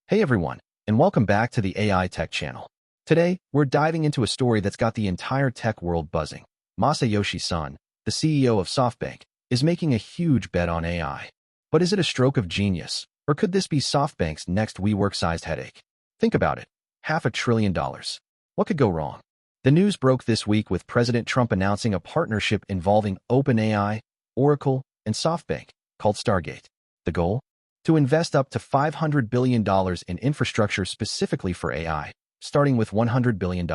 Hey everyone, and welcome back to the AI Tech channel. Today, we're diving into a story that's got the entire tech world buzzing. Masayoshi Son, the CEO of SoftBank, is making a huge bet on AI. But is it a stroke of genius, or could this be SoftBank's next WeWork-sized headache? Think about it. $500 billion. What could go wrong? The news broke this week with President Trump announcing a partnership involving OpenAI, Oracle, and SoftBank, called Stargate. The goal? To invest up to $500 billion in infrastructure specifically for AI, starting with $100 billion.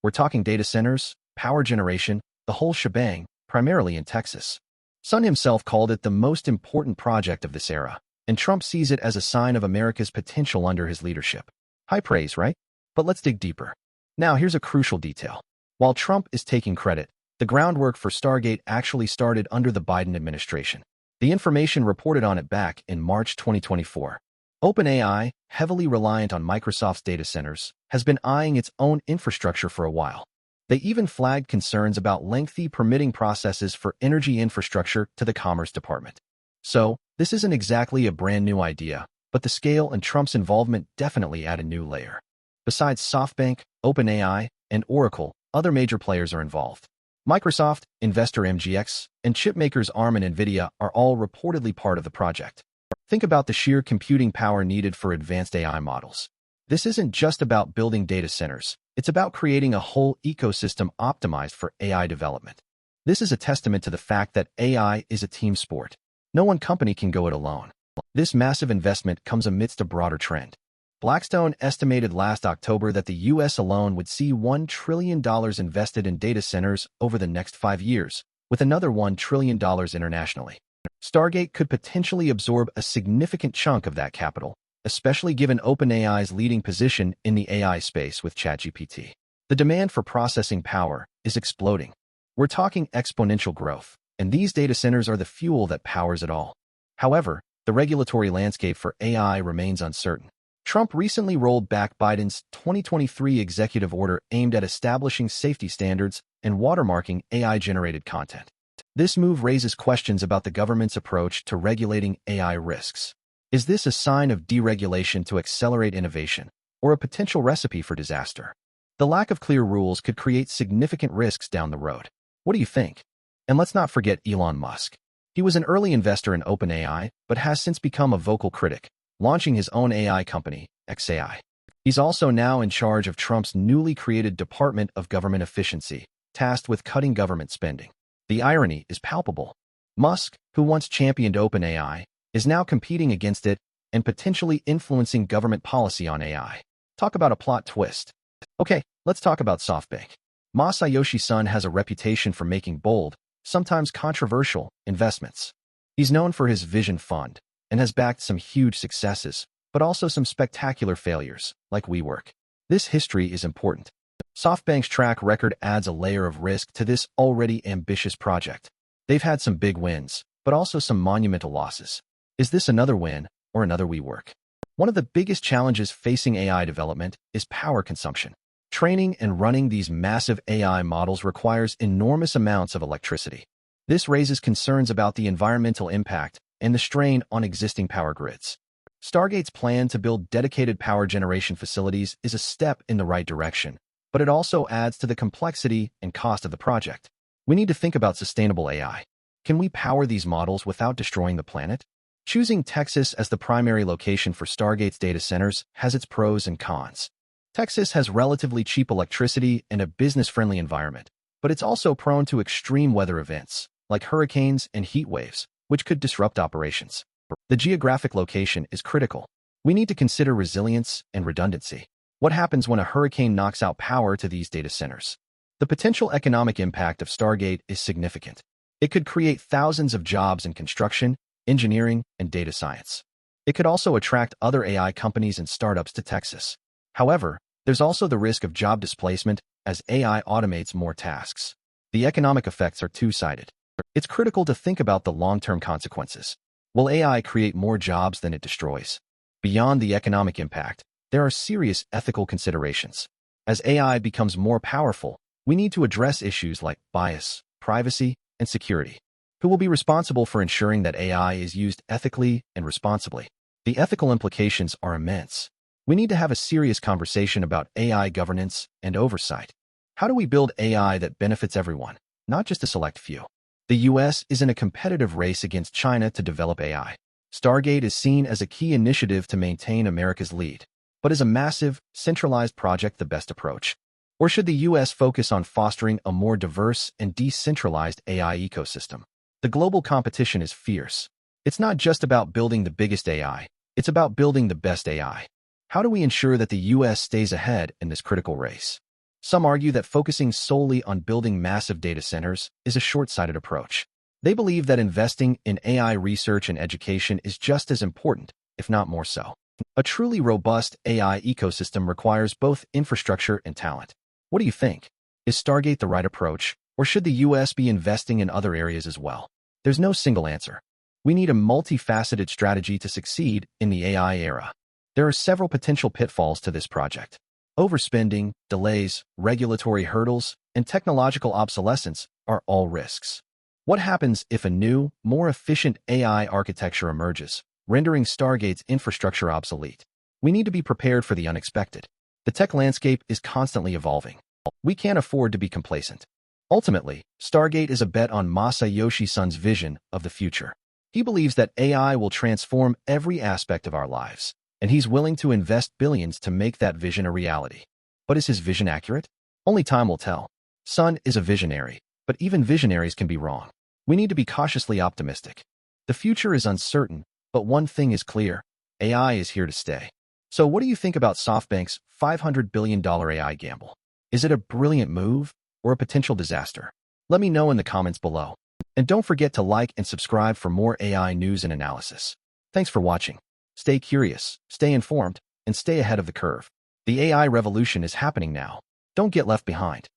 We're talking data centers, power generation, the whole shebang, primarily in Texas. Son himself called it the most important project of this era, and Trump sees it as a sign of America's potential under his leadership. High praise, right? But let's dig deeper. Now, here's a crucial detail. While Trump is taking credit, the groundwork for Stargate actually started under the Biden administration. The information reported on it back in March 2024. OpenAI, heavily reliant on Microsoft's data centers, has been eyeing its own infrastructure for a while. They even flagged concerns about lengthy permitting processes for energy infrastructure to the Commerce Department. So, this isn't exactly a brand new idea, but the scale and Trump's involvement definitely add a new layer. Besides SoftBank, OpenAI, and Oracle, other major players are involved. Microsoft, investor MGX, and chipmakers ARM and NVIDIA are all reportedly part of the project. Think about the sheer computing power needed for advanced AI models. This isn't just about building data centers. It's about creating a whole ecosystem optimized for AI development. This is a testament to the fact that AI is a team sport. No one company can go it alone. This massive investment comes amidst a broader trend. Blackstone estimated last October that the U.S. alone would see $1 trillion invested in data centers over the next 5 years, with another $1 trillion internationally. Stargate could potentially absorb a significant chunk of that capital, especially given OpenAI's leading position in the AI space with ChatGPT. The demand for processing power is exploding. We're talking exponential growth, and these data centers are the fuel that powers it all. However, the regulatory landscape for AI remains uncertain. Trump recently rolled back Biden's 2023 executive order aimed at establishing safety standards and watermarking AI-generated content. This move raises questions about the government's approach to regulating AI risks. Is this a sign of deregulation to accelerate innovation, or a potential recipe for disaster? The lack of clear rules could create significant risks down the road. What do you think? And let's not forget Elon Musk. He was an early investor in OpenAI, but has since become a vocal critic, launching his own AI company, XAI. He's also now in charge of Trump's newly created Department of Government Efficiency, tasked with cutting government spending. The irony is palpable. Musk, who once championed OpenAI, is now competing against it and potentially influencing government policy on AI. Talk about a plot twist. Okay, let's talk about SoftBank. Masayoshi Son has a reputation for making bold, sometimes controversial, investments. He's known for his Vision Fund, and has backed some huge successes, but also some spectacular failures, like WeWork. This history is important. SoftBank's track record adds a layer of risk to this already ambitious project. They've had some big wins, but also some monumental losses. Is this another win, or another WeWork? One of the biggest challenges facing AI development is power consumption. Training and running these massive AI models requires enormous amounts of electricity. This raises concerns about the environmental impact and the strain on existing power grids. Stargate's plan to build dedicated power generation facilities is a step in the right direction, but it also adds to the complexity and cost of the project. We need to think about sustainable AI. Can we power these models without destroying the planet? Choosing Texas as the primary location for Stargate's data centers has its pros and cons. Texas has relatively cheap electricity and a business-friendly environment, but it's also prone to extreme weather events, like hurricanes and heat waves, which could disrupt operations. The geographic location is critical. We need to consider resilience and redundancy. What happens when a hurricane knocks out power to these data centers? The potential economic impact of Stargate is significant. It could create thousands of jobs in construction, engineering, and data science. It could also attract other AI companies and startups to Texas. However, there's also the risk of job displacement as AI automates more tasks. The economic effects are two-sided. It's critical to think about the long-term consequences. Will AI create more jobs than it destroys? Beyond the economic impact, there are serious ethical considerations. As AI becomes more powerful, we need to address issues like bias, privacy, and security. Who will be responsible for ensuring that AI is used ethically and responsibly? The ethical implications are immense. We need to have a serious conversation about AI governance and oversight. How do we build AI that benefits everyone, not just a select few? The US is in a competitive race against China to develop AI. Stargate is seen as a key initiative to maintain America's lead. But is a massive, centralized project the best approach? Or should the US focus on fostering a more diverse and decentralized AI ecosystem? The global competition is fierce. It's not just about building the biggest AI, it's about building the best AI. How do we ensure that the US stays ahead in this critical race? Some argue that focusing solely on building massive data centers is a short-sighted approach. They believe that investing in AI research and education is just as important, if not more so. A truly robust AI ecosystem requires both infrastructure and talent. What do you think? Is Stargate the right approach, or should the US be investing in other areas as well? There's no single answer. We need a multifaceted strategy to succeed in the AI era. There are several potential pitfalls to this project. Overspending, delays, regulatory hurdles, and technological obsolescence are all risks. What happens if a new, more efficient AI architecture emerges, rendering Stargate's infrastructure obsolete? We need to be prepared for the unexpected. The tech landscape is constantly evolving. We can't afford to be complacent. Ultimately, Stargate is a bet on Masayoshi Son's vision of the future. He believes that AI will transform every aspect of our lives, and he's willing to invest billions to make that vision a reality. But is his vision accurate? Only time will tell. Son is a visionary, but even visionaries can be wrong. We need to be cautiously optimistic. The future is uncertain, but one thing is clear: AI is here to stay. So what do you think about SoftBank's $500 billion AI gamble? Is it a brilliant move or a potential disaster? Let me know in the comments below. And don't forget to like and subscribe for more AI news and analysis. Thanks for watching. Stay curious, stay informed, and stay ahead of the curve. The AI revolution is happening now. Don't get left behind.